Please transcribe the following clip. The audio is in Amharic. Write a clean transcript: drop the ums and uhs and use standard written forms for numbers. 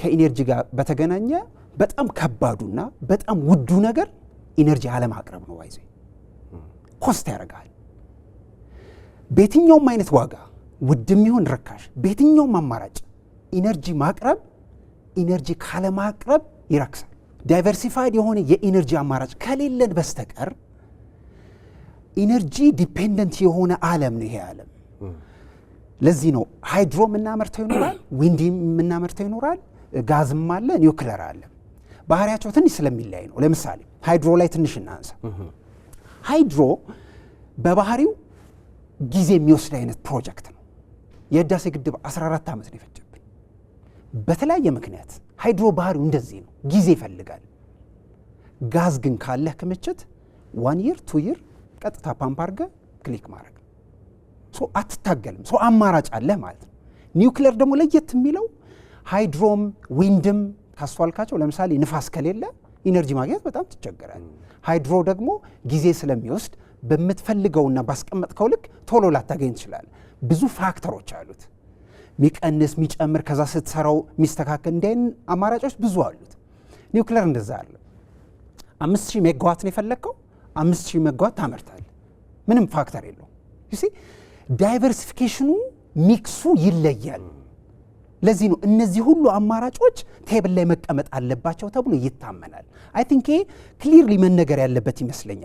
ከኢነርጂ ጋር በተገናኘ በጣም ከባዱና በጣም ውዱ ነገር ኢነርጂ አለማቅረብ ነው ዋይዘ ኮስት ያደርጋል በየትኛውም አይነት ዋጋ ውድም ይሁን ረካሽ በየትኛውም አማራጭ ኢነርጂ ማቅረብ ኢነርጂ ካለማቅረብ ይረክሳል ዳይቨርሲፋይድ የሆነ የኢነርጂ አማራጭ ከሌለን በስተቀር ኢነርጂ ዲፔንደንት የሆነ ዓለም ነው ይሄ ዓለም ለዚህ ነው ሃይድሮ ምናመርተው ይኖራል ዊንድ ምናመርተው ይኖራል ጋዝም አለ ኒውክሌር አለ ባህሪያቸው ትንሽ ስለሚለያይ ነው ለምሳሌ ሃይድሮ ላይ ትንሽ እናንሳ ሃይድሮ በባህሪው ጊዜ የሚወስድ አይነት ፕሮጀክት ነው የህዳሴ ግድብ 14 ዓመት ነው የፈጀብን በተለያየ ምክንያት ሃይድሮ ባህሪው እንደዚህ ነው ጊዜ ይፈልጋል ጋዝ ግን ካለህ ክምችት 1 year 2 year ቀጥታ ፓምፕ አርገ ክሊክ ማድረግ ሶ አትታገልም ሶ አማራጭ አለ ማለት ነው ኒውክሌር ደግሞ ለየት የሚለው ሃይድሮም ዊንድም ታስዋልካቸው ለምሳሌ ንፋስ ከሌለ ኢነርጂ ማግኘት በጣም ትቸገራል ሃይድሮ ደግሞ ጊዜ ስለሚወስድ በመትፈልገውና ባስቀመጥከው ልክ ቶሎ ላታገኝ ይችላል ብዙ ፋክተሮች አሉት ሚቀንስ ሚጨምር ከዛ ስትሰራው ሚስተካከል እንደን አማራጮች ብዙ አሉት ኒውክሌር እንደዛ አለ 5000 ሜጋዋት ነው የፈለከው 5000 ሜጋዋት ታመርታል ምንም ፋክተር የለው you see ዳይቨርሲፊኬሽኑ ሚክሱ ይለያል ለዚህ ነው እነዚህ ሁሉ አማራጮች ቴብል ላይ መቀመጥ አለባቸው ተብሎ ይታመናል አይ ቲንክ ክሊርሊ መነገር ያለበት ይመስለኛል